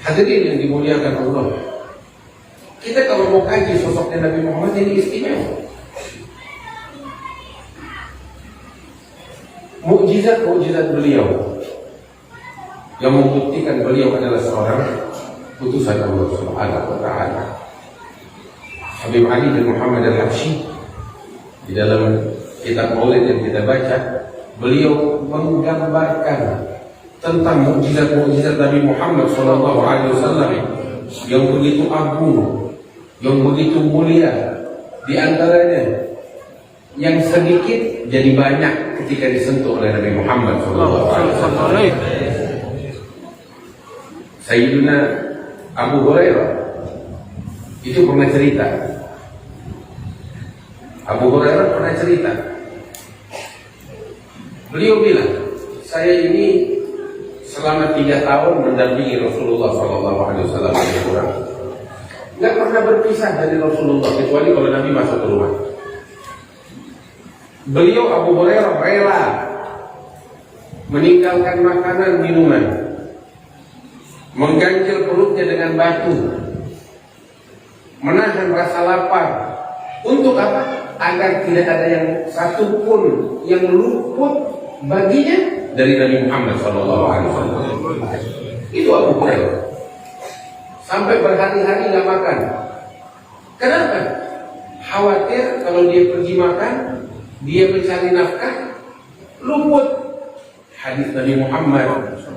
Hadirin yang dimuliakan Allah, kita kalau mau kaji sosoknya Nabi Muhammad ini istimewa. Mukjizat beliau yang membuktikan beliau adalah seorang utusan Allah Subhanahu wa Ta'ala. Habib Ali bin Muhammad Al-Habsyi di dalam kitab Maulid yang kita baca, beliau menggambarkan tentang mukjizat Nabi Muhammad SAW yang begitu agung, yang begitu mulia. Di antaranya yang sedikit jadi banyak ketika disentuh oleh Nabi Muhammad SAW. Sayyidina Abu Hurairah itu pernah cerita. Abu Hurairah pernah cerita. Beliau bilang, saya ini selama 3 tahun mendampingi Rasulullah SAW lebih kurang. Nggak pernah berpisah dari Rasulullah kecuali kalau Nabi masuk ke rumah. Beliau Abu Hurairah rela meninggalkan makanan minuman, mengganjil perutnya dengan batu, menahan rasa lapar. Untuk apa? Agar tidak ada yang satupun yang luput baginya dari Nabi Muhammad SAW. Itu Abu Hurairah. Sampai berhari-hari nggak makan. Kenapa? Khawatir kalau dia pergi makan, dia mencari nafkah, luput hadis Nabi Muhammad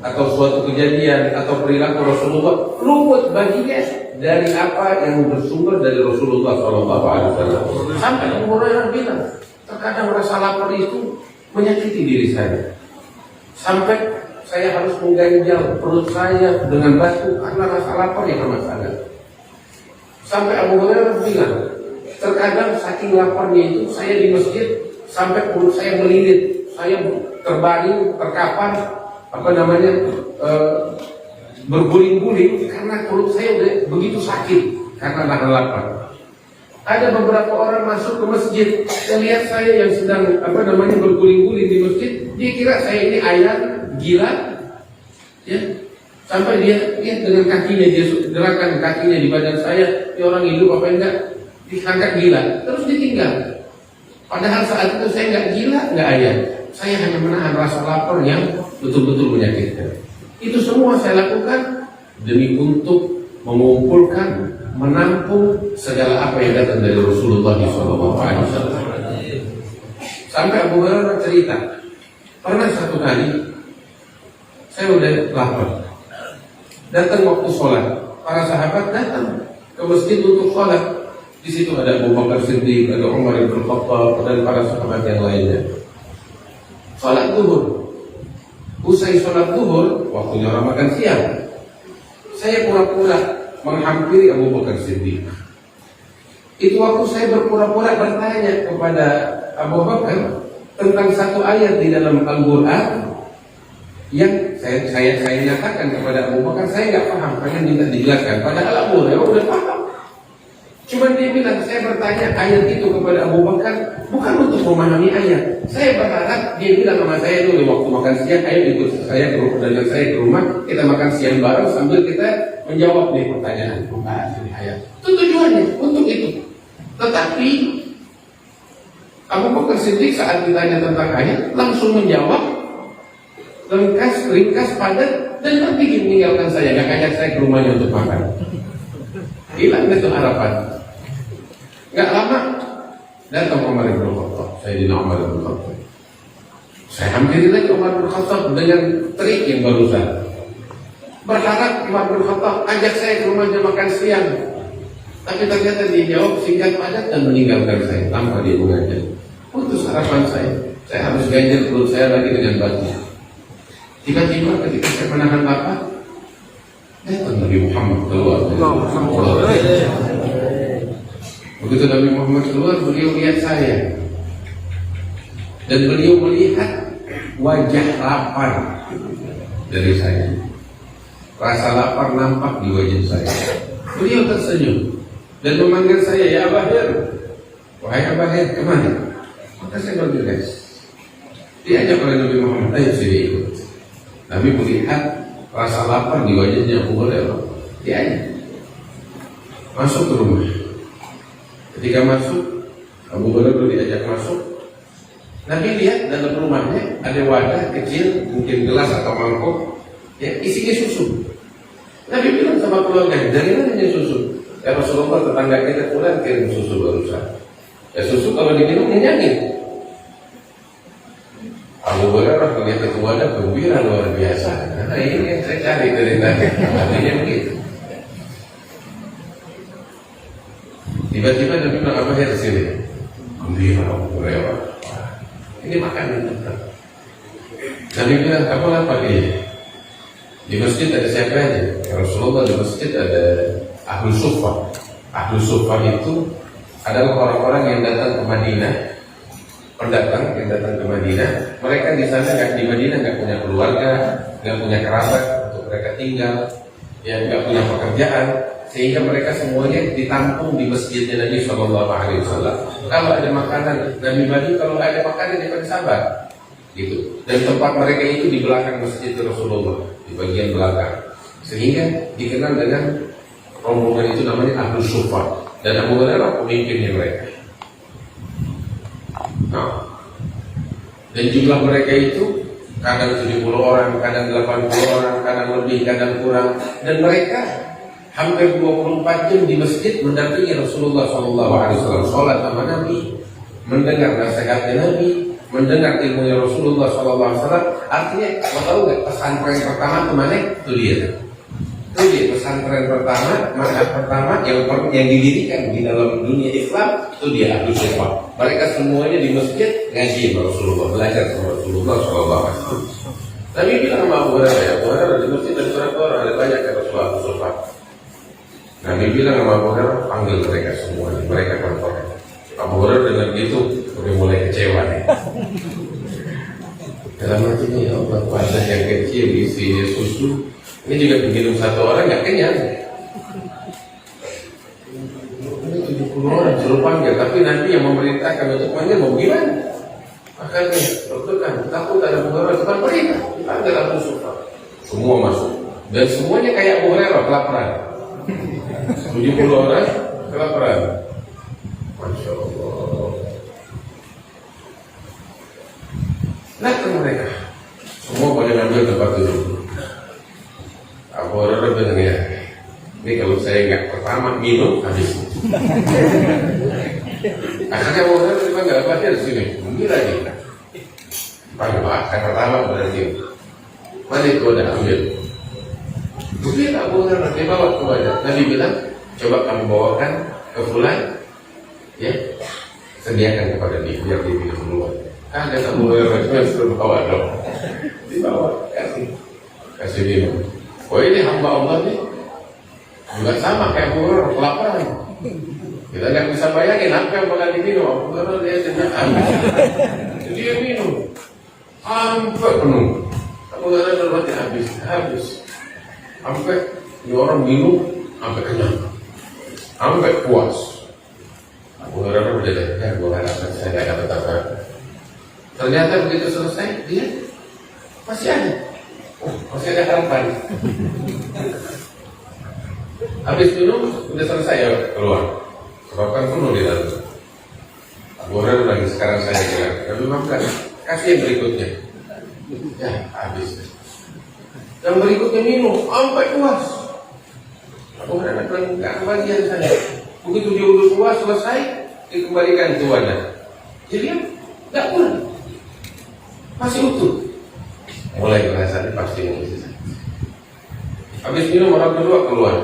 atau suatu kejadian atau perilaku Rasulullah, luput baginya dari apa yang bersumber dari Rasulullah SAW. Sampai Abu Hurairah bilang, terkadang rasa lapar itu menyakiti diri saya. Sampai saya harus mengganjal perut saya dengan batu karena rasa lapar yang amat sangat. Sampai Abu Hurairah bilang, terkadang saking laparnya itu saya di masjid sampai perut saya melilit, saya terbaring, terkapar, berguling-guling karena perut saya udah begitu sakit karena nahan lapar. Ada beberapa orang masuk ke masjid, dia lihat saya yang sedang berguling-guling di masjid, dia kira saya ini ayat gila, ya. Sampai dia lihat dengan kakinya, dia gerakan kakinya di badan saya, dia orang hidup apa enggak, diangkat gila, terus ditinggal. Padahal saat itu saya enggak gila, enggak ayat, saya hanya menahan rasa lapar yang betul-betul menyakitkan. Itu semua saya lakukan demi untuk mengumpulkan, menampung segala apa yang datang dari Rasulullah SAW. Sampai Abu Hurairah cerita, pernah satu kali saya udah lapar, datang waktu sholat, para sahabat datang ke masjid untuk sholat. Di situ ada Abu Bakar Siddiq, ada Umar bin Khattab, dan para sahabat yang lainnya. Sholat zuhur, usai sholat zuhur, waktunya orang makan siang. Saya pura-pura menghampiri Abu Bakar Siddiq. Itu waktu saya berpura-pura bertanya kepada Abu Bakar tentang satu ayat di dalam Al-Quran yang saya nyatakan kepada Abu Bakar, saya nggak paham, pengen minta dijelaskan. Padahal Abu Hurairah udah paham. Cuma dia bilang, saya bertanya ayat itu kepada Abu Bakar bukan untuk memahami ayat. Saya berharap dia bilang sama saya dulu waktu makan siang, ayo ikut saya dengan saya ke rumah, kita makan siang bareng sambil kita menjawab nih pertanyaan membahas ini ayat. Itu tujuannya untuk itu. Tetapi Abu Bakar Siddiq saat ditanya tentang ayat langsung menjawab ringkas, padat, dan pergi meninggalkan saya, nggak ngajak saya ke rumahnya untuk makan. Hilang itu harapan. Nggak lama datang Umar bin Khattab, Sayyidina Umar bin Khattab. Saya hampiri lagi Umar bin Khattab dengan trik yang barusan. Berharap Umar bin Khattab ajak saya ke rumahnya makan siang. Tapi ternyata dia jawab singkat padat dan meninggalkan saya tanpa dia mengajak. Putus harapan saya. Saya harus ganjil perut saya lagi dengan batu. Tiba-tiba ketika saya menahan lapar, datang Nabi Muhammad keluar. Begitu Nabi Muhammad keluar, beliau lihat saya, dan beliau melihat wajah lapar dari saya. Rasa lapar nampak di wajah saya. Beliau tersenyum dan memanggil saya, ya Abahir. Wahai Abahir, kemana? Maka saya bergegas. Diajak oleh Nabi Muhammad, ayo sini ikut. Nabi melihat rasa lapar di wajahnya Abu Hurairah. Dia aja masuk ke rumah. Ketika masuk, Abu Hurairah diajak masuk. Nabi lihat dalam rumahnya ada wadah kecil, mungkin gelas atau mangkok, ya isinya susu. Nabi bilang sama keluarga, dari mana ini susu? Ya Rasulullah, tetangga kita pulang kirim susu barusan. Ya susu kalau diminum nyanyi. Abu Hurairah melihat itu wadah gembira luar biasa. Nah ini yang saya cari dari tadi. Artinya begitu. Tiba-tiba Nabi bilang, apa ya di sini? Gembira Abu Hurairah. Ini makanan tetap. Nabi bilang, kamu lapar? Iya. Di masjid ada siapa aja? Rasulullah di masjid ada Ahlul Suffah. Ahlul Suffah itu adalah orang-orang yang datang ke Madinah, pendatang yang datang ke Madinah. Mereka di sana di Madinah nggak punya keluarga, nggak punya kerabat untuk mereka tinggal, ya nggak punya pekerjaan, sehingga mereka semuanya ditampung di masjidnya Nabi Shallallahu Alaihi Wasallam. Kalau ada makanan, Nabi bagi kalau ada makanan jangan sabar, gitu. Dan tempat mereka itu di belakang masjid Rasulullah, di bagian belakang, sehingga dikenal dengan rombongan itu namanya Ahlul Suffah. Dan Abu Hurairah pemimpinnya mereka. Nah, dan jumlah mereka itu kadang 70 orang, kadang 80 orang, kadang lebih, kadang kurang. Dan mereka hampir 24 jam di masjid mendampingi Rasulullah SAW, sholat sama Nabi, mendengar nasihatnya Nabi, mendengar ilmunya Rasulullah SAW. Artinya, mau tahu nggak pesantren pertama kemana? Itu dia. Itu dia pesantren pertama, mazhab pertama yang didirikan di dalam dunia Islam. Itu dia Ahlus Suffah. Mereka semuanya di masjid ngaji sama Rasulullah, belajar sama Rasulullah SAW. Nabi bilang sama Abu Hurairah, Abu Hurairah di masjid ada berapa orang? Ada banyak ya Rasulullah Ahlus Suffah. Nabi bilang sama Abu Hurairah, panggil mereka semuanya, mereka kantornya. Abu Hurairah dengan gitu udah mulai kecewa nih. Dalam hatinya, ya Allah, wadah yang kecil isinya susu, ini juga diminum satu orang nggak kenyang. Ini 70 orang suruh panggil, tapi Nabi yang memerintahkan untuk panggil mau gimana? Makanya berdekan, takut ada Abu Hurairah depan mereka, panggil Abu Suffah. Semua masuk, dan semuanya kayak Abu Hurairah kelaparan. 70 orang kelaparan. Masya Allah. Datang mereka, semua boleh ambil tempat duduk. Abu Hurairah bilang, ya, ini kalau saya nggak pertama minum habis. Akhirnya Abu Hurairah dipanggil, apa dia di sini? Mungkin lagi. Panggil saya pertama berarti. Mana itu udah ambil? Mungkin Abu Hurairah dibawa ke badan. Nabi bilang, coba kamu bawakan ke fulan, ya, sediakan kepada dia biar dia minum dulu. Ada Abu Hurairah yang suruh bawa dong. Dibawa, kasih minum. Oh ini hamba Allah nih, juga sama kayak Abu Hurairah kelaparan. Kita nggak bisa bayangin apa yang bakal diminum. Abu Hurairah dia tidak habis, dia minum sampai penuh. Abu Hurairah berarti habis, sampai ini orang minum sampai kenyang, sampai puas. Abu Hurairah udah deh, ya gue harap saya nggak dapat apa. Ternyata begitu selesai dia masih ada. Masih ada harapan. Habis minum, udah selesai ya keluar. Sebabkan penuh di dalam. Abu Hurairah lagi sekarang saya bilang, tapi maafkan, kasih yang berikutnya. Ya, habis. Yang berikutnya minum, sampai puas. Abu Hurairah bilang, enggak kebagian saya. Begitu dia udah puas, selesai, dikembalikan ke wadah. Jadi enggak pulang. Masih utuh. Mulai merasa pasti mengisi. Habis minum orang kedua keluar,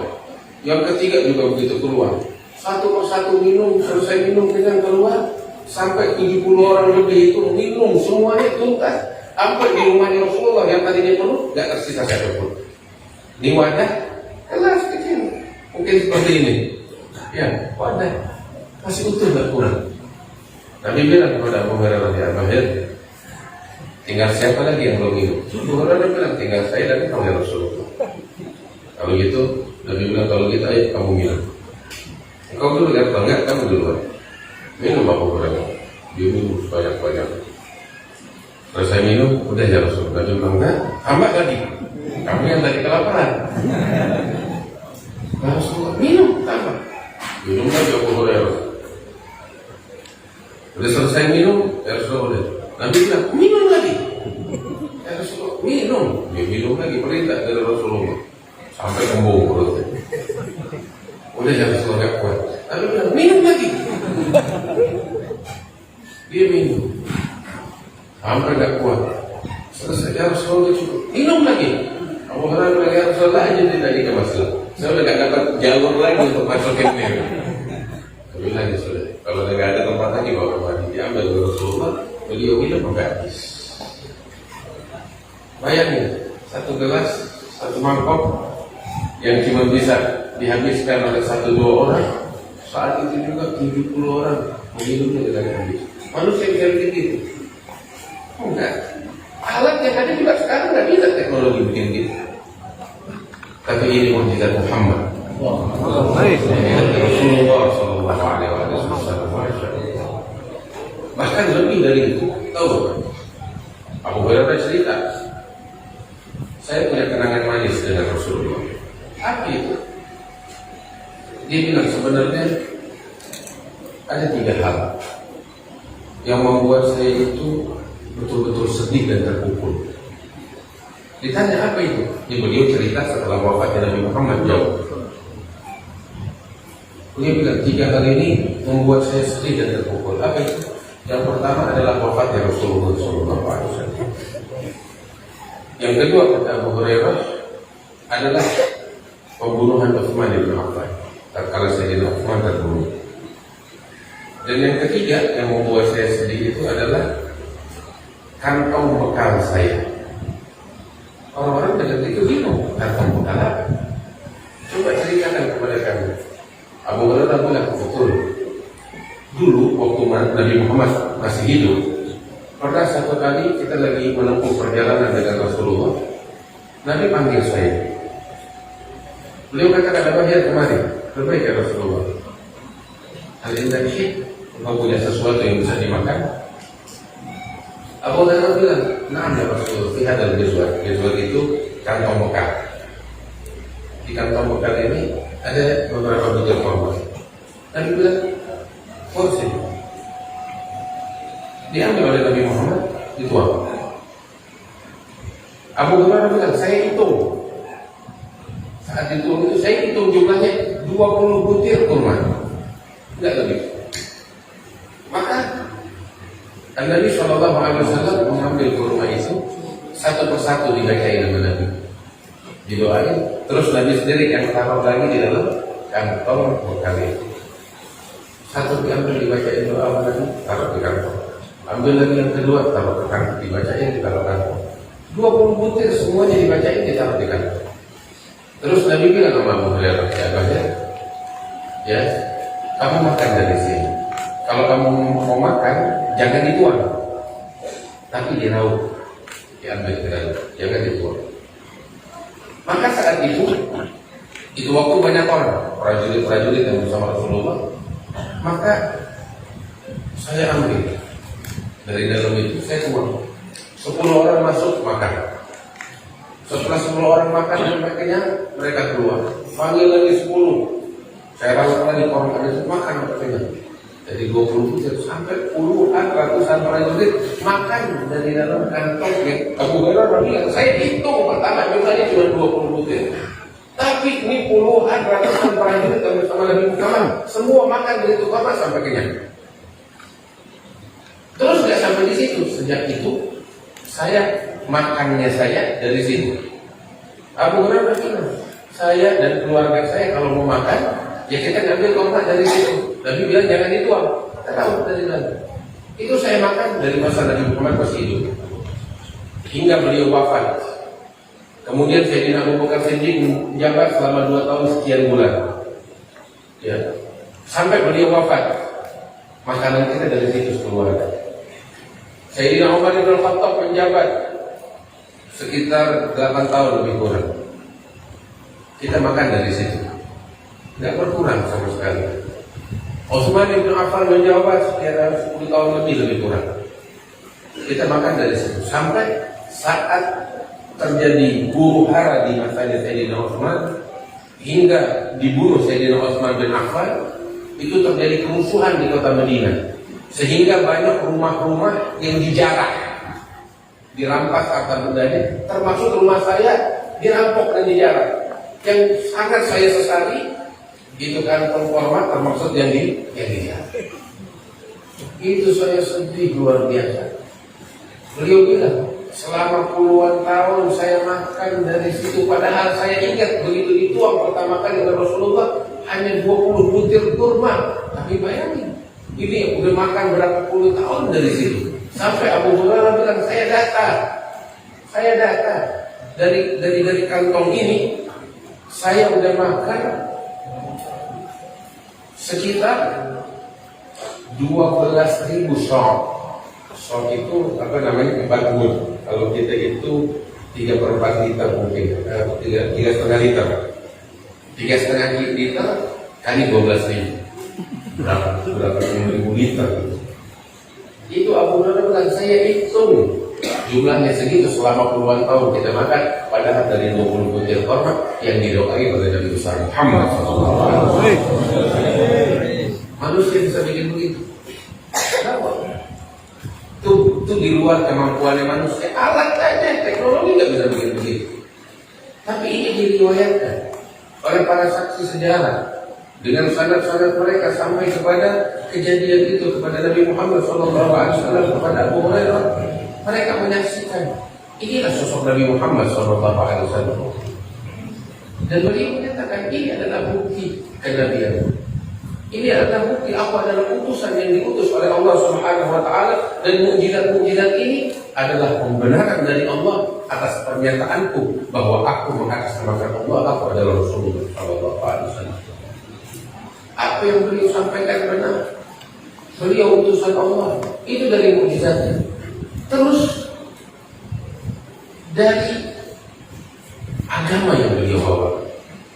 yang ketiga juga begitu keluar. Satu persatu minum, selesai minum dengan keluar, sampai 70 orang lebih itu minum semuanya tuntas. Sampai di rumahnya Rasulullah yang tadinya penuh, nggak tersisa siapapun. Di wadah gelas kecil, mungkin seperti ini. Ya wadah masih utuh nggak kurang. Nabi bilang kepada Abu Hurairah, ya Abu Hurairah, tinggal siapa lagi yang belum minum? Abu Hurairah bilang, tinggal saya dan kamu ya Rasulullah. Kalau gitu, Nabi bilang, kalau gitu ayo kamu minum. Engkau dulu ya, kalau enggak kamu duluan. Minum Abu Hurairah. Dia minum banyak-banyak. Selesai minum, udah ya Rasulullah. Nabi bilang, enggak, tambah lagi. Kamu yang tadi kelaparan. Ya Rasulullah, minum, tambah. Minum lagi Abu Hurairah. Udah selesai minum, ya Rasulullah. Nabi bilang, minum lagi. Ya Rasulullah, minum. Ya minum lagi, perintah dari Rasulullah. Sampai kembung perutnya. Udah ya Rasulullah gak kuat. Nabi bilang, minum lagi. Dia minum. Sampai gak kuat. Selesai ya Rasulullah cukup. Minum lagi. Abu Hurairah bilang, ya Rasulullah aja tidak dikemas lagi. Saya udah gak dapat jalur lagi untuk masukin dia. Tapi lagi sudah. Kalau nggak ada tempat lagi bawa kembali diambil oleh Rasulullah, beliau minum sampai habis. Bayangin, satu gelas, satu mangkok yang cuma bisa dihabiskan oleh 1-2 orang, saat itu juga 70 orang meminumnya tidak habis. Manusia bisa begitu? Enggak. Alat yang ada juga sekarang nggak bisa teknologi bikin gitu. Tapi ini mukjizat Muhammad. Rasulullah Sallallahu Alaihi Wasallam. Bahkan lebih dari itu, tahu? Abu Hurairah cerita, saya punya kenangan manis dengan Rasulullah. Apa itu? Dia bilang sebenarnya ada 3 hal yang membuat saya itu betul-betul sedih dan terpukul. Ditanya apa itu? Beliau cerita setelah wafatnya Nabi Muhammad jauh. Beliau bilang 3 hal ini membuat saya sedih dan terpukul. Apa itu? Yang pertama adalah wafatnya Rasulullah SAW. Yang kedua kata Abu Hurairah adalah pembunuhan Utsman bin Affan. Tatkala Sayyidina Utsman terbunuh. Dan yang ketiga yang membuat saya sedih itu adalah kantong bekal saya. Orang-orang dengan itu bingung, kantong bekal apa? Coba ceritakan kepada kami. Abu Hurairah bilang, betul. Dulu waktu Nabi Muhammad masih hidup, pernah satu kali kita lagi menempuh perjalanan dengan Rasulullah. Nabi panggil saya. Beliau katakan, ada bahaya kemari. Terbaik ya Rasulullah. Hal ini engkau punya sesuatu yang bisa dimakan? Abu Hurairah bilang, nah ya Rasulullah, lihat dalam jazwat. Jazwat itu kantong bekal. Di kantong bekal ini ada beberapa biji korban. Nabi bilang, porsi diambil oleh Nabi Muhammad, dituang. Abu Hurairah bilang, saya hitung. Saat dituang itu saya hitung jumlahnya 20 butir kurma, tidak lebih. Maka Nabi SAW mengambil kurma itu satu persatu dibacain sama Nabi, didoain. Terus Nabi sendiri yang taruh lagi di dalam kantong bekal itu. Satu diambil dibacain doa sama Nabi, taruh di kantong. Ambil lagi yang kedua, taruh ke kantong, dibacain, ditaruh kantong. 20 butir semuanya dibacain, ditaruh di kantong. Terus Nabi bilang sama Abu Hurairah, ya, kamu makan dari sini. Kalau kamu mau makan, jangan dituang, tapi diraup, diambil ke dalam, jangan dituang. Maka saat itu waktu banyak orang, prajurit-prajurit yang bersama Rasulullah. Maka saya ambil dari dalam itu, saya tuang. 10 orang masuk makan. Setelah 10 orang makan dan kenyang, mereka keluar. Panggil lagi 10. Saya rawat lagi orang ada makan kenyang. Jadi 20 butir sampai puluhan, ratusan prajurit makan dari dalam kantong. Abu Hurairah bilang, saya hitung pertama jumlahnya cuma 20 butir. Tapi ini puluhan, ratusan prajurit yang bersama Nabi Muhammad semua makan dari itu sampai kenyang. Terus nggak sampai di situ. Sejak itu makannya saya dari situ. Abu Hurairah bilang, saya dan keluarga saya kalau mau makan, ya kita ngambil korma dari situ. Nabi bilang jangan dituang, kita tahu dari mana. Itu saya makan dari masa Nabi Muhammad masih hidup hingga beliau wafat. Kemudian Sayyidina Abu Bakar Siddiq menjabat selama 2 tahun sekian bulan. Ya, sampai beliau wafat, makanan kita dari situ keluarga. Sayyidina Umar bin Khattab menjabat sekitar 8 tahun lebih kurang. Kita makan dari situ, tidak berkurang sama sekali. Utsman bin Affan menjabat sekitar 10 tahun lebih kurang. Kita makan dari situ sampai saat terjadi huru hara di masanya Sayyidina Utsman. hingga dibunuh Sayyidina Utsman bin Affan, itu terjadi kerusuhan di kota Madinah, sehingga banyak rumah-rumah yang dijarah, dirampas harta bendanya, termasuk rumah saya dirampok dan dijarah. Yang sangat saya sesali itu kantong format termasuk yang dijarah. Itu saya sedih luar biasa. Beliau bilang, selama puluhan tahun saya makan dari situ, padahal saya ingat begitu dituang pertama kali oleh Rasulullah hanya 20 butir kurma. Tapi bayangin, ini udah makan berapa puluh tahun dari situ. Sampai Abu Hurairah bilang, saya data dari kantong ini saya udah makan sekitar 12.000 sok. Sok itu apa namanya, 40. Kalau kita itu 3/4 liter mungkin, 3,5 liter. 3,5 liter kali 12.000. Berapa ribu liter? Itu Abu Hurairah bilang, saya hitung jumlahnya segitu selama puluhan tahun kita makan, padahal dari 20 butir korma yang didoai oleh Nabi besar Muhammad SAW. Manusia bisa bikin begitu? Kenapa? Itu di luar kemampuannya manusia. Alat aja, teknologi nggak bisa bikin begitu. Tapi ini diriwayatkan oleh para saksi sejarah dengan sanad-sanad mereka sampai kepada kejadian itu, kepada Nabi Muhammad SAW, kepada Abu Hurairah. Mereka menyaksikan inilah sosok Nabi Muhammad SAW. Dan beliau menyatakan ini adalah bukti kenabian. Ini adalah bukti aku adalah utusan yang diutus oleh Allah Subhanahu wa taala, dan mukjizat-mukjizat ini adalah pembenaran dari Allah atas pernyataanku bahwa aku mengatasnamakan Allah, aku adalah Rasulullah sallallahu alaihi wasallam. Apa yang beliau sampaikan benar. Beliau utusan Allah. Itu dari mukjizatnya. Terus dari agama yang beliau bawa,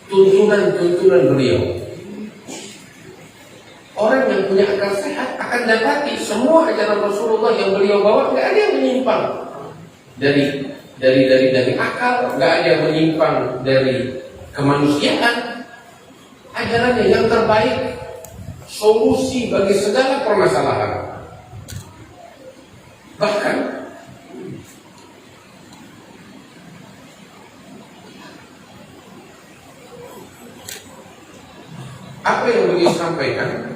tuntunan beliau. Orang yang punya akal sehat akan dapati semua ajaran Rasulullah yang beliau bawa nggak ada yang menyimpang dari akal, nggak ada yang menyimpang dari kemanusiaan. Ajarannya yang terbaik, solusi bagi segala permasalahan. Bahkan apa yang beliau sampaikan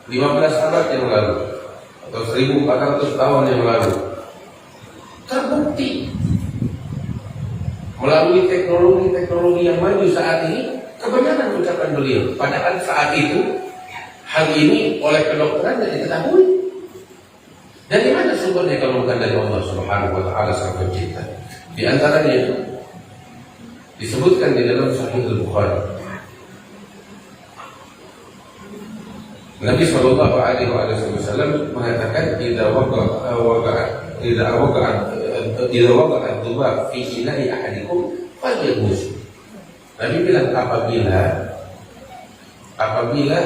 15 abad yang lalu atau 1400 tahun yang lalu terbukti melalui teknologi yang maju saat ini, kebenaran ucapan beliau. Padahal saat itu hal ini oleh kedokteran tidak diketahui. Dari mana sumbernya kalau bukan dari Allah Subhanahu wa taala sang pencipta? Di antaranya itu disebutkan di dalam Sahih Al-Bukhari. Nabi sallallahu alaihi wasallam mengatakan, idza waqa'a dzubab fi ina'i ahadikum falyabus. Nabi bilang, apabila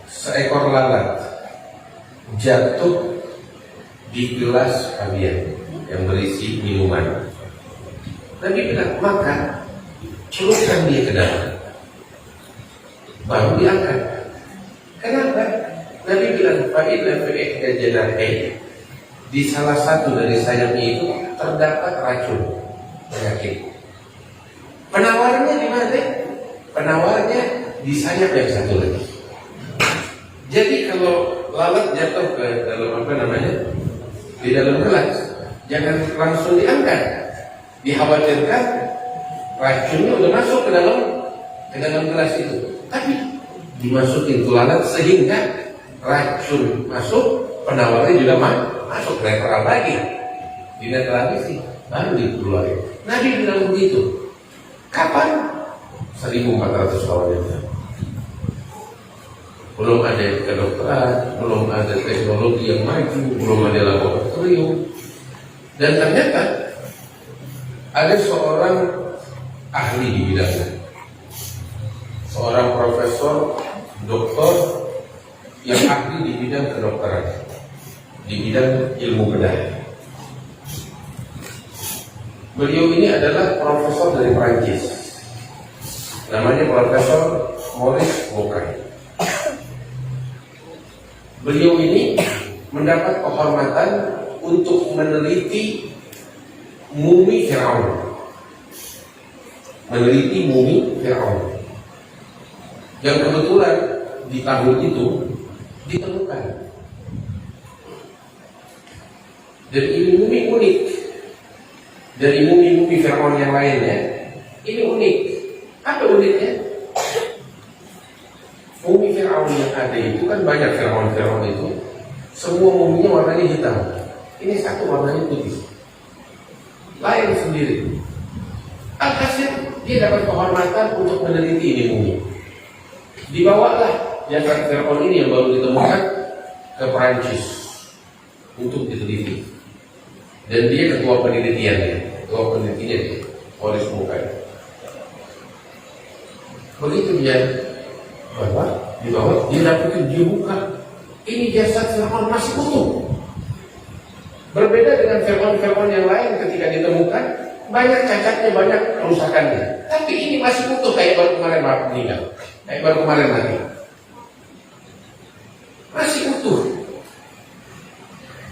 seekor lalat jatuh di gelas kalian yang berisi minuman, Nabi bilang, maka celupkan dia ke dalam, baru diangkat. Kenapa? Nabi bilang, fa'inna fi'ihda janahin, di salah satu dari sayapnya itu terdapat racun penyakit. Penawarnya di mana? Penawarnya di sayap yang satu lagi. Jadi kalau lalat jatuh ke dalam di dalam gelas, jangan langsung diangkat. Dikhawatirkan racunnya udah masuk ke dalam gelas itu. Tapi dimasukin ke lalat sehingga racun masuk, penawarnya juga masuk, netral lagi, dinetralisasi, baru dikeluarin. Nabi bilang begitu. Kapan? 1400 tahun yang lalu. Belum ada kedokteran, belum ada teknologi yang maju, belum ada laboratorium. Dan ternyata ada seorang ahli di bidangnya, seorang profesor, doktor yang ahli di bidang kedokteran, di bidang ilmu bedah. Beliau ini adalah profesor dari Perancis. Namanya Profesor Maurice Bucaille. Beliau ini mendapat kehormatan untuk meneliti mumi Firaun. Meneliti mumi Firaun. Yang kebetulan di tahun itu ditemukan. Dan ini mumi unik. Dari mumi-mumi Firaun yang lainnya, ini unik. Apa uniknya? Mumi Firaun yang ada itu kan banyak Firaun itu. Semua muminya warnanya hitam. Ini satu warnanya putih. Lain sendiri. Alhasil dia dapat kehormatan untuk meneliti ini mumi. Dibawalah jasad Firaun ini yang baru ditemukan ke Perancis untuk diteliti. Dan dia ketua penelitiannya, Maurice Bucaille. Begitu dia dibawa, dia dapat dibuka. Ini jasad Firaun masih utuh. Berbeda dengan Firaun yang lain ketika ditemukan, banyak cacatnya, banyak kerusakannya. Tapi ini masih utuh kayak baru kemarin meninggal, kayak baru kemarin mati. Masih utuh.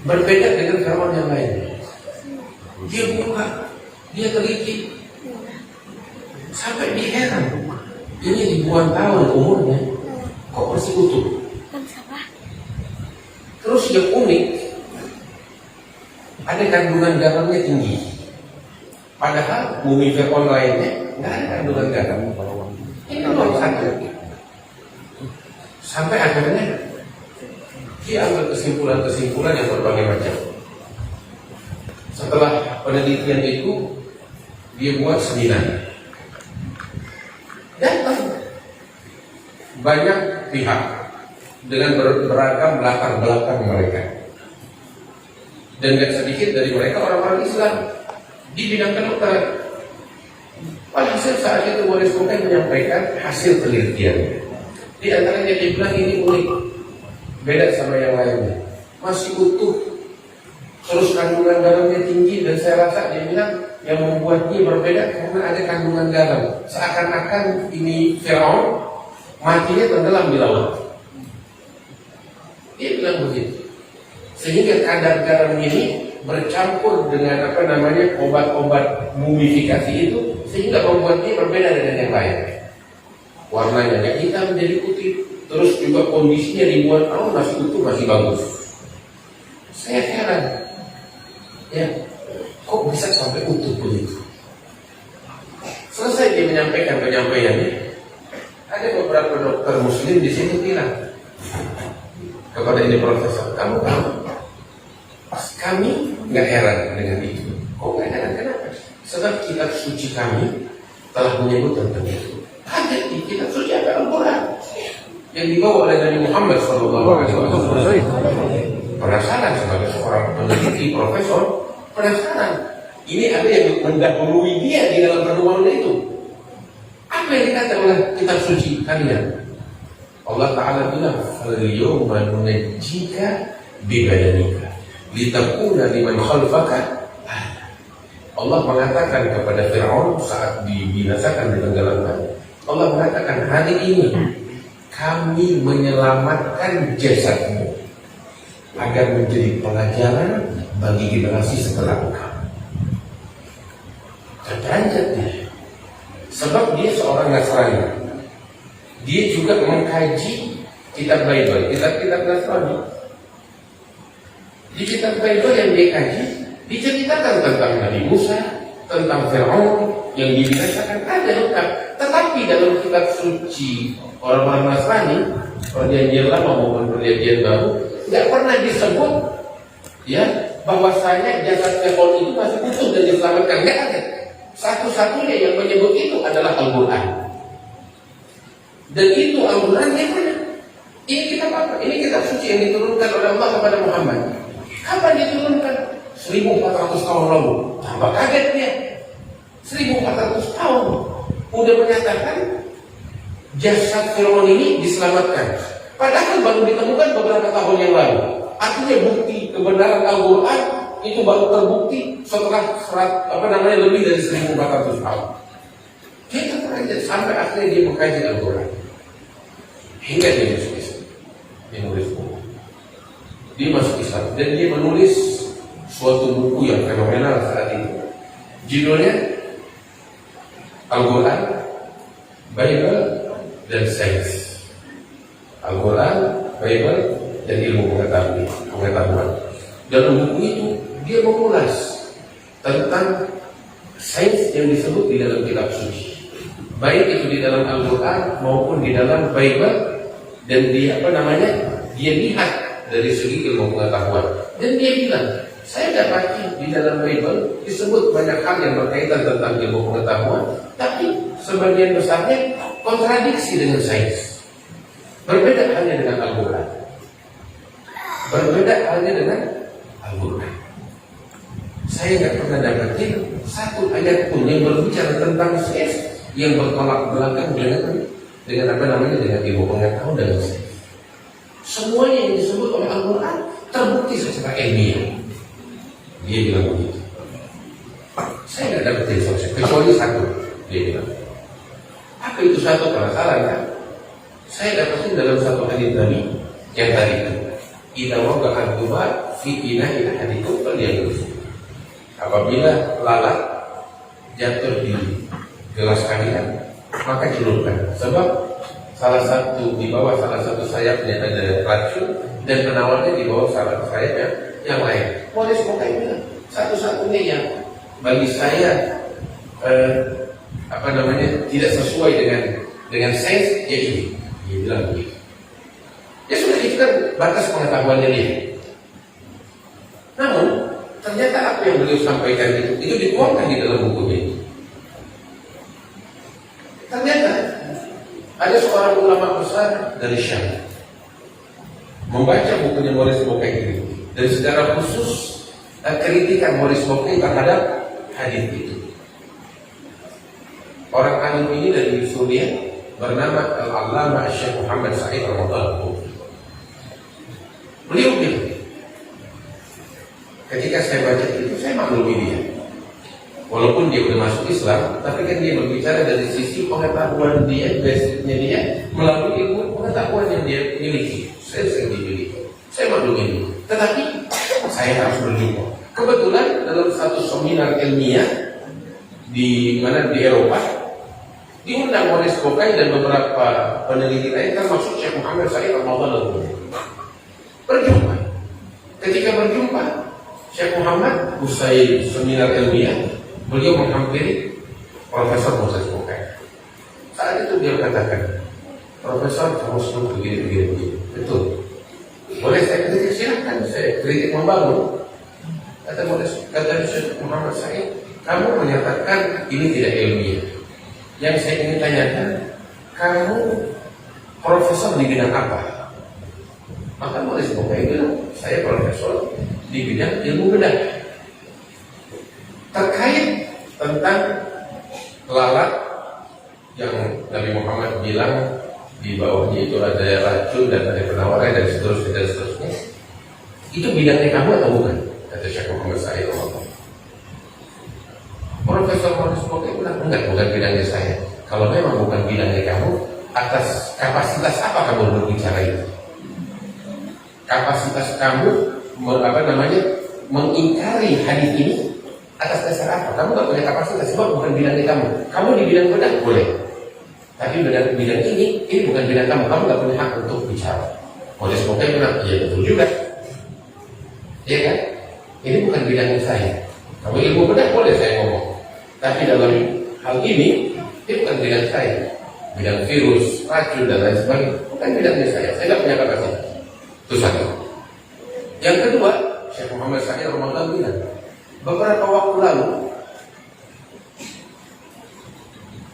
Berbeda dengan Firaun yang lain. Dia buka, dia teliti, sampai dia heran. Ini ribuan tahun umurnya, kok masih utuh? Terus yang unik, ada kandungan garamnya tinggi. Padahal mumi Firaun lainnya nggak ada kandungan garam. Ini nomor satu. Sampai akhirnya dia ambil kesimpulan yang berbagai macam. Setelah penelitian itu, dia buat seminar. Datang banyak pihak dengan beragam latar belakang mereka. Dan gak sedikit dari mereka orang-orang Islam di bidang kedokteran. Walhasil saat itu Maurice Bucaille menyampaikan hasil penelitiannya. Di antaranya dia bilang ini unik, beda sama yang lainnya, masih utuh. Terus kandungan garamnya tinggi, dan saya rasa dia bilang yang membuatnya berbeda karena ada kandungan garam. Seakan-akan ini Firaun matinya tenggelam di laut. Dia bilang begitu. Sehingga kadar garam ini bercampur dengan obat-obat mumifikasi itu, sehingga membuatnya berbeda dengan yang lain. Warnanya yang hitam menjadi putih, terus juga kondisinya ribuan tahun masih utuh, masih bagus. Saya heran, ya, kok bisa sampai utuh begitu? Selesai dia menyampaikan penyampaiannya, ada beberapa dokter muslim di sini bilang kepada ini profesor, kamu tahu? Kami nggak heran dengan itu. Kok nggak heran? Kenapa? Sebab kitab suci kami telah menyebut tentang itu. Ada di kitab suci, ada Al-Quran yang dibawa oleh Nabi Muhammad SAW. Penasaran sebagai seorang peneliti profesor, penasaran. Ini ada yang mendahului dia di dalam pertemuan itu. Apa yang dikatakan oleh kitab suci kalian? Allah Ta'ala bilang, "Al-yawma nunajjika bibadanika litakuna liman khalfaka." Allah mengatakan kepada Firaun saat dibinasakan, ditenggelamkan, Allah mengatakan, hari ini kami menyelamatkan jasadmu agar menjadi pelajaran bagi generasi setelah engkau. Terperanjat dia, sebab dia seorang Nasrani. Dia juga mengkaji kitab Bible, kitab-kitab Nasrani. Di kitab Bible yang dia kaji, diceritakan tentang Nabi Musa, tentang Firaun yang dibinasakan, ada lengkap. Tetapi dalam kitab suci orang-orang Nasrani, perjanjian lama maupun perjanjian baru, nggak pernah disebut ya bahwasanya jasad Firaun itu masih utuh dan diselamatkan. Nggak ada. Satu-satunya yang menyebut itu adalah Al-Quran. Dan itu Al-Quran yang mana? Ini kitab apa? Ini kitab suci yang diturunkan oleh Allah kepada Muhammad. Kapan diturunkan? 1400 tahun lalu. Tambah kaget dia. 1400 tahun udah menyatakan jasad Firaun ini diselamatkan. Padahal baru ditemukan beberapa tahun yang lalu. Artinya bukti kebenaran Al-Quran itu baru terbukti setelah lebih dari 1400 tahun. Kita belajar sampai akhirnya dia mengkaji Al-Quran hingga dia masuk Islam. Dia menulis buku. Dia masuk Islam dan dia menulis suatu buku yang fenomenal saat itu. Judulnya Al-Quran, Bible, dan Sains. Al-Quran, Bible, dan ilmu pengetahuan. Dalam buku itu dia mengulas tentang sains yang disebut di dalam kitab suci, baik itu di dalam Al-Quran maupun di dalam Bible, dan dia dia lihat dari segi ilmu pengetahuan. Dan dia bilang, saya dapati di dalam Bible disebut banyak hal yang berkaitan tentang ilmu pengetahuan, tapi sebagian besarnya kontradiksi dengan sains. Berbeda halnya dengan Al-Quran. Berbeda halnya dengan Al-Quran. Saya nggak pernah dapatin satu ayat pun yang berbicara tentang sains yang bertolak belakang dengan ilmu pengetahuan dan sains. Semuanya yang disebut oleh Al-Quran terbukti secara ilmiah. Dia bilang begitu. Saya nggak dapatin solusi kecuali satu. Dia bilang, apa itu satu? Penasaran kan? Saya dapatin dalam satu hadis Nabi yang tadi itu, idza waqa'a dzubab fi ina'i ahadikum falyaghrif. Apabila lalat jatuh di gelas kalian, maka celupkan. Sebab di bawah salah satu sayapnya ada racun dan penawarnya di bawah salah satu sayapnya yang lain. Boleh semoga bilang satu-satunya yang bagi saya tidak sesuai dengan sains ya ini. Dia bilang begitu. Ya sudah, itu kan batas pengetahuannya dia. Namun ternyata apa yang beliau sampaikan itu dituangkan di dalam bukunya. Ternyata ada seorang ulama besar dari Syam membaca bukunya Maurice Bucaille ini, dan secara khusus kritikan Maurice Bucaille terhadap hadis itu. Orang alim ini dari Suriah bernama Al-Allamah Syekh Muhammad Sa'id Ramadan. Beliau bilang, ketika saya baca itu saya maklumi dia. Walaupun dia sudah masuk Islam, tapi kan dia berbicara dari sisi pengetahuan dia, basicnya dia melalui ilmu pengetahuan yang dia miliki. Saya sering dimiliki. Saya maklumi dia. Tetapi saya harus berjumpa. Kebetulan dalam satu seminar ilmiah di Eropa, diundang Maurice Bucaille dan beberapa peneliti lain, termasuk Syekh Muhammad Sa'id Ramadan. Berjumpa. Ketika berjumpa, Syekh Muhammad usai seminar ilmiah, beliau menghampiri Profesor Maurice Bucaille. Saat itu dia katakan, Profesor, kamu semua begini. Betul. Boleh saya kritik? Silahkan, saya kritik membangun. Kata Syekh Muhammad Sa'id, kamu menyatakan ini tidak ilmiah. Yang saya ingin tanyakan, kamu profesor di bidang apa? Maka Maurice Bucaille bilang, saya profesor di bidang ilmu bedah. Terkait tentang lalat yang Nabi Muhammad bilang di bawahnya itu ada racun dan ada penawarnya dan seterusnya. Itu bidangnya kamu atau bukan? Kata Syekh Muhammad Sa'id. Profesor Maurice Bucaille bilang, enggak, bukan bidangnya saya. Kalau memang bukan bidangnya kamu, atas kapasitas apa kamu berbicara itu? Kapasitas kamu mengingkari hadis ini atas dasar apa? Kamu nggak punya kapasitas, sebab bukan bidangnya kamu. Kamu di bidang bedah boleh, tapi bidang ini bukan bidang kamu. Kamu nggak punya hak untuk bicara. Maurice Bucaille bilang, iya betul juga, iya kan? Ini bukan bidangnya saya. Kamu ilmu bedah boleh saya ngomong, tapi dalam hal ini bukan bidang saya. Bidang virus, racun dan lain sebagainya bukan bidangnya saya. Saya nggak punya kapasitas. Itu satu. Yang kedua, Syekh Muhammad Sa'id Ramadan bilang, beberapa waktu lalu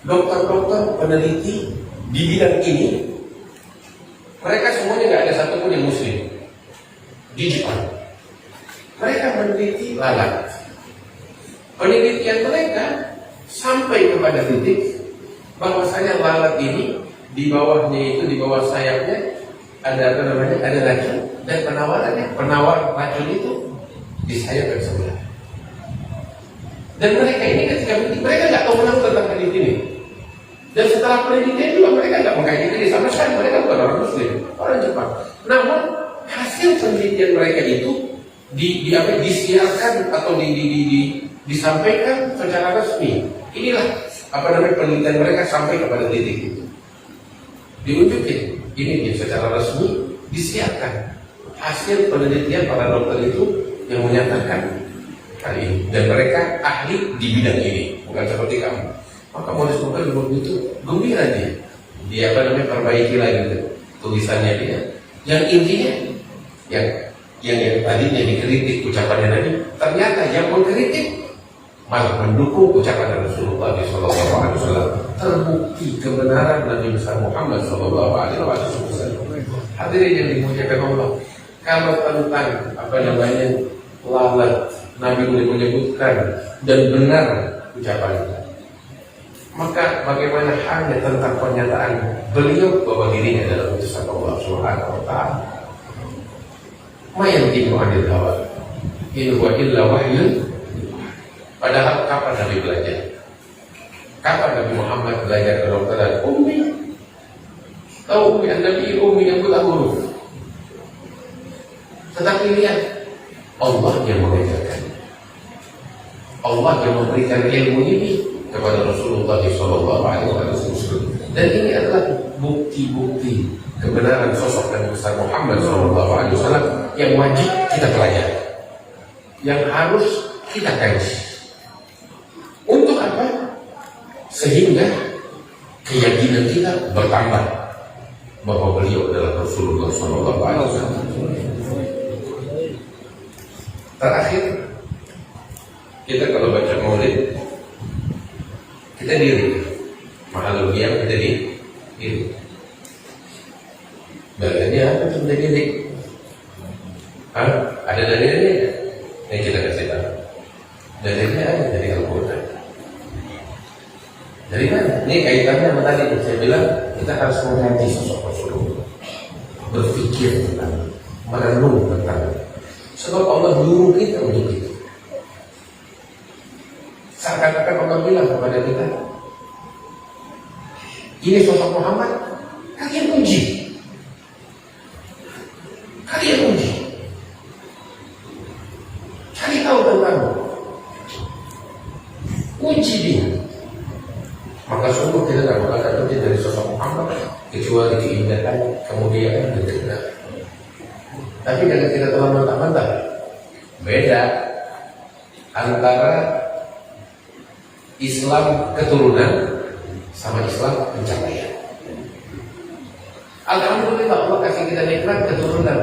dokter-dokter peneliti di bidang ini, mereka semuanya nggak ada satupun yang muslim di Jepang. Mereka meneliti lalat. Penelitian mereka sampai kepada titik bahwasanya lalat ini di bawahnya itu, di bawah sayapnya ada racun, dan penawar racun itu di sayap yang sebelah. Dan mereka ini ketika mereka nggak tahu menang tentang hadis ini. Dan setelah penelitian juga mereka nggak mengkaji ini sama sekali. Mereka bukan orang Muslim, orang Jepang. Namun hasil penelitian mereka itu disiarkan atau disampaikan secara resmi. Inilah penelitian mereka sampai kepada titik itu. Diunjukin, ini dia secara resmi disiarkan hasil penelitian para dokter itu yang menyatakan hal ini. Dan mereka ahli di bidang ini, bukan seperti kamu. Maka Maurice Bucaille begitu gembira dia perbaiki lagi tulisannya dia. Yang intinya yang tadinya dikritik ucapannya Nabi, ternyata yang mengkritik malah mendukung ucapan Rasulullah SAW. Terbukti kebenaran Nabi besar Muhammad SAW. Hadirin yang dimuliakan Allah, kalau tentang lalat Nabi menyebutkan dan benar ucapannya, maka bagaimana hanya tentang pernyataan beliau bahwa dirinya adalah utusan Allah Subhanahu wa taala. Ma yantiqu 'anil hawa in huwa illa wahyun. Padahal kapan Nabi belajar? Kapan Nabi Muhammad belajar kedokteran? Ummi. Tahu ummi Nabi ummi yang buta huruf. Tetapi lihat, Allah yang mengajarkan. Allah yang memberikan ilmu ini kepada Rasulullah SAW. Dan ini adalah bukti-bukti kebenaran sosok Nabi besar Muhammad SAW yang wajib kita pelajari, yang harus kita kaji. Untuk apa? Sehingga keyakinan kita bertambah bahwa beliau adalah Rasulullah SAW. Terakhir, kita kalau baca maulid, kita diri, mahalul qiyam kita diri. Dalilnya apa itu diri? Ada dalilnya yang kita kasih tahu. Dalilnya ada dari Al-Quran. Dari mana? Ini kaitannya sama tadi saya bilang kita harus mengkaji sosok Rasulullah, berpikir tentang, merenung tentang. Sebab Allah menyuruh kita untuk itu. Seakan-akan Allah bilang kepada kita, ini sosok Muhammad, kalian uji. Kalian uji. Cari tahu tentangmu. Uji dia. Maka sungguh kita tidak akan uji dari sosok Muhammad kecuali keindahan, kemuliaan dan kebenaran. Tapi jangan kita telah mentah-mentah. Beda antara Islam keturunan sama Islam pencapaian. Alhamdulillah Allah kasih kita nikmat keturunan.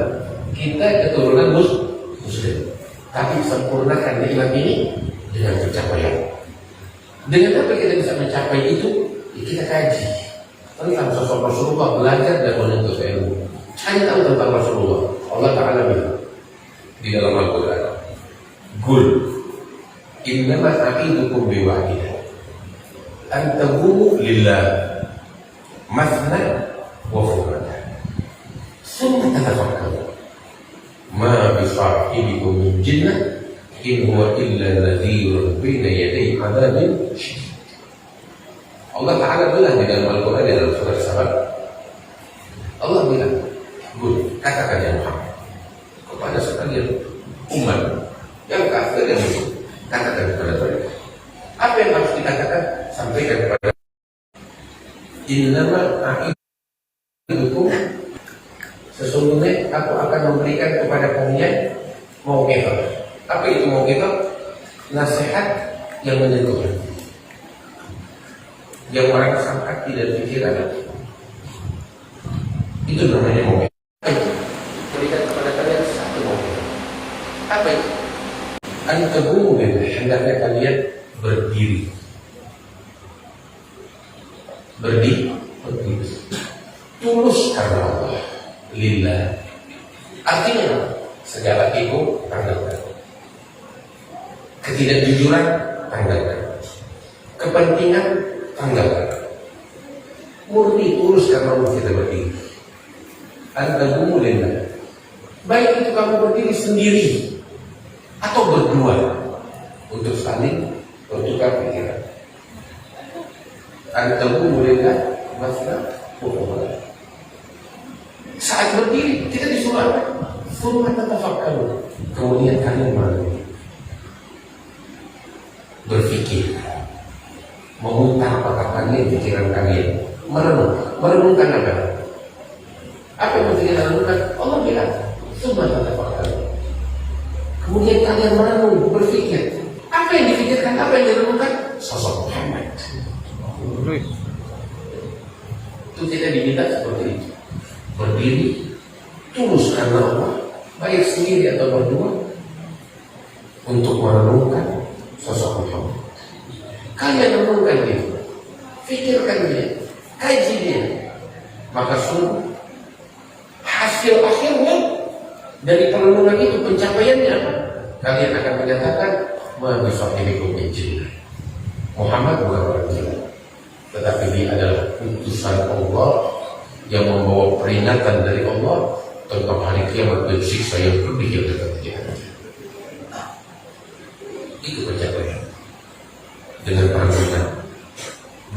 Kita keturunan Muslim. Tapi sempurnakan nikmat ini dengan pencapaian. Dengan apa kita bisa mencapai itu? Ya kita kaji tentang sosok Rasulullah, belajar dan menuntut ilmu. Cari tahu tentang Rasulullah. Allah Ta'ala bilang di dalam Al-Quran, Qul innama a'idukum biwahidah an taqumu lillah mathna wa furada summa tatafakkaru ma bi sahibikum min jinnah in huwa illa nadhirun baina yaday adzabin syadid. Allah Ta'ala bilang di dalam Al-Quran, di dalam surah Sabat, Allah bilang, katakan ya Muhammad kepada sekalian umat yang kafir dan musyrik, katakan kepada mereka apa yang harus dikatakan, sampaikan kepada innama a'idukum, sesungguhnya aku akan memberikan kepada kalian mau'izah. Apa itu mau'izah? Nasihat yang menyentuh, yang merangsang hati dan pikiran. Itu namanya mau'izah. Berikan kepada kalian satu mau'izah. Apa itu? An-taqumu lillah, hendaknya kalian berdiri. Berdiri tulus karena Allah, lillah. Artinya segala ego tanggalkan, ketidakjujuran tanggalkan, kepentingan tanggalkan, murni tulus karena Allah kita berdiri. An-taqumu lillah, baik itu kamu berdiri sendiri atau berdua untuk saling bertukar pikiran. Antum bolehkah masalah hukum? Saat berdiri kita disuruh apa? Suruh tatafakkaru. Kemudian kalian berpikir, memutar otak-atik pikiran kalian, merenungkan apa? Apa yang mesti kita renungkan? Allah bilang, suruh tatafakkaru. Kemudian kalian merenung, berpikir. Apa yang dipikirkan? Apa yang direnungkan? Sosok Muhammad. Itu kita diminta seperti itu. Berdiri, tulus karena Allah, baik sendiri atau berdua, untuk merenungkan sosok Muhammad. Kalian renungkan dia, pikirkan dia, kaji dia, maka sungguh hasil akhirnya dari perenungan itu, pencapaiannya apa? Kalian akan menyatakan Mabisahibikum min jinnah. Muhammad bukan orang gila, tetapi dia adalah utusan Allah yang membawa peringatan dari Allah tentang hari kiamat dan siksa yang pedih yang akan terjadi. Itu pencapaian dengan perenungan,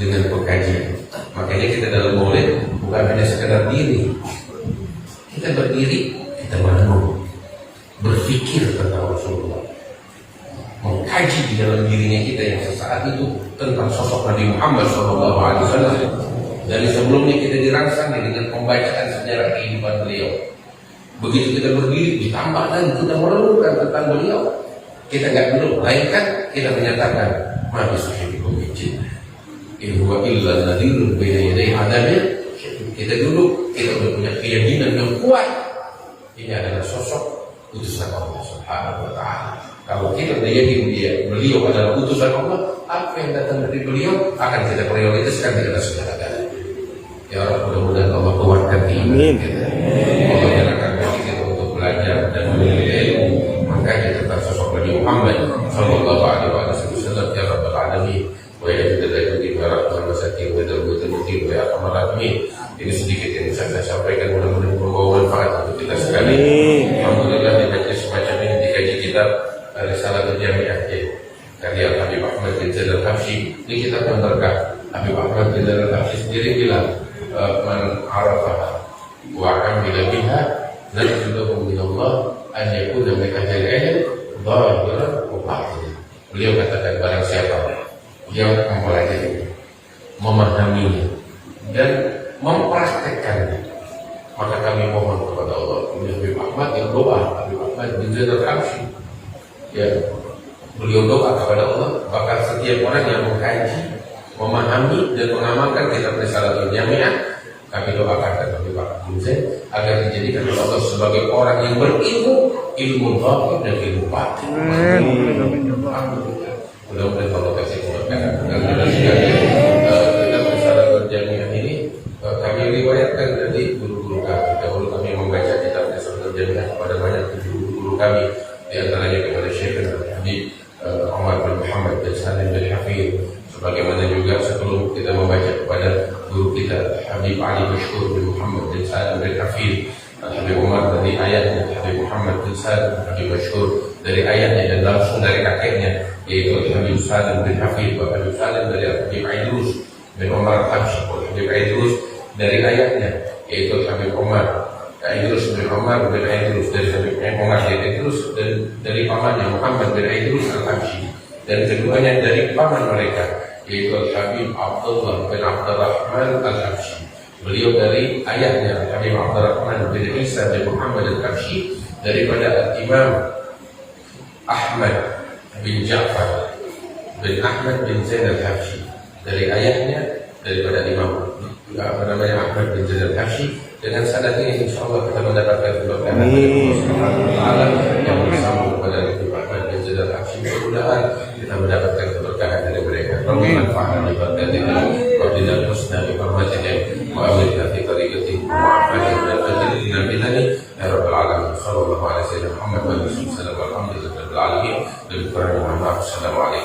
dengan pengkajian. Makanya kita dalam maulid bukan hanya sekedar diri, kita berdiri, kita merenung, berpikir tentang Rasulullah, mengkaji di dalam dirinya kita yang sesaat itu tentang sosok Nabi Muhammad SAW. Dari sebelumnya kita dirangsang dengan pembacaan sejarah kehidupan beliau. Begitu kita berdiri, ditambah lagi kita merenungkan tentang beliau. Kita nggak dulu, melainkan kita menyatakan Mabisahibikum min jinnah. In huwa illa nadhirun baina yaday adabin. Kita dulu, kita sudah punya keyakinan yang kuat. Ini adalah sosok utusan Allah Subhanahu wa Ta'ala. Kalau kita yakin beliau adalah utusan Allah, apa yang datang dari beliau akan kita prioritaskan, kita sudah ada. Ya Rabb, mudah-mudahan Allah kuatkan iman kita. Allah jangan bagi kita untuk belajar dan menuntut ilmu, mengkaji tentang sosok Nabi Muhammad sallallahu alaihi wasallam. Ya Rabbal alamin. Wa ya jalla di barakah masakin wa darbutul mutin wa arhamar rahimin. Ini sedikit yang bisa saya sampaikan, mudah-mudahan membawa manfaat untuk kita sekali. Alhamdulillah di majlis semacam ini dikaji kitab Risalatul Jami'ah karya Habib Ahmad bin Zaid al-Habsyi. Ini kitab yang berkah. Habib Ahmad bin Zaid al-Habsyi sendiri bilang, man arafaha wa amila biha narjulahu min Allah an yakuna min ahli al-ilm dhahiran wa batinan. Beliau katakan, barang siapa yang mempelajari, memahaminya dan mempraktekkannya, maka kami mohon kepada Allah. Ini Habib Ahmad yang doa, Habib Ahmad bin Zaid al-Habsyi, ya, beliau doa kepada Allah, bahkan setiap orang yang mengkaji, memahami dan mengamalkan kitab Risalatul Jami'ah, kami doakan kepada Habib Ahmad bin Zaid agar dijadikan oleh Allah sebagai orang yang berilmu, ilmu zahir dan ilmu batin. Mudah-mudahan Allah kasih keberkahan. Dan kitab Risalatul Jami'ah ini kami riwayatkan dari guru-guru kami. Dahulu kami membaca kitab Risalatul Jami'ah kepada banyak guru-guru kami, di antaranya kepada Syekh Habib Umar bin Muhammad bin Salim bin Hafid. Sebagaimana juga sebelum kita membaca kepada guru kita Habib Ali Mashhur bin Muhammad bin Salim bin Hafid. Habib Umar dari ayahnya, Habib Muhammad bin Salim Habib Mashhur dari ayahnya dan langsung dari kakeknya, yaitu Habib Salim bin Hafid. Habib Salim dari Habib Aidrus bin Umar al-Habsyi. Habib Aidrus dari ayahnya, yaitu Habib Umar Aidrus bin Umar bin Aidrus, dari Habib Umar bin Aidrus, dan dari pamannya Muhammad bin Aidrus al-Habsyi, dan keduanya dari paman mereka, yaitu Habib Abdullah bin Abdurrahman al-Habsyi. Beliau dari ayahnya Habib Abdurrahman bin Isa bin Muhammad al-Habsyi, daripada Imam Ahmad bin Ja'far bin Ahmad bin Zain al-Habsyi, dari ayahnya daripada Imam Ahmad bin Zain al-Habsyi. Dengan sanad ini insyaallah kita mendapatkan keberkahan dari Allah Subhanahu wa Ta'ala yang bersambung kepada Habib Ahmad bin Zaid al-Habsyi. Mudah-mudahan kita mendapatkan keberkahan dari mereka. Bermanfaat di batinnya, qadina husna bi hurmatihi wa amrina fi tariqati mu'afati min al-ajri nabilani ya rabbal alamin. Sallallahu alaihi wasallam Muhammad wa alihi wasallam. Alhamdulillah rabbil alamin. Assalamualaikum.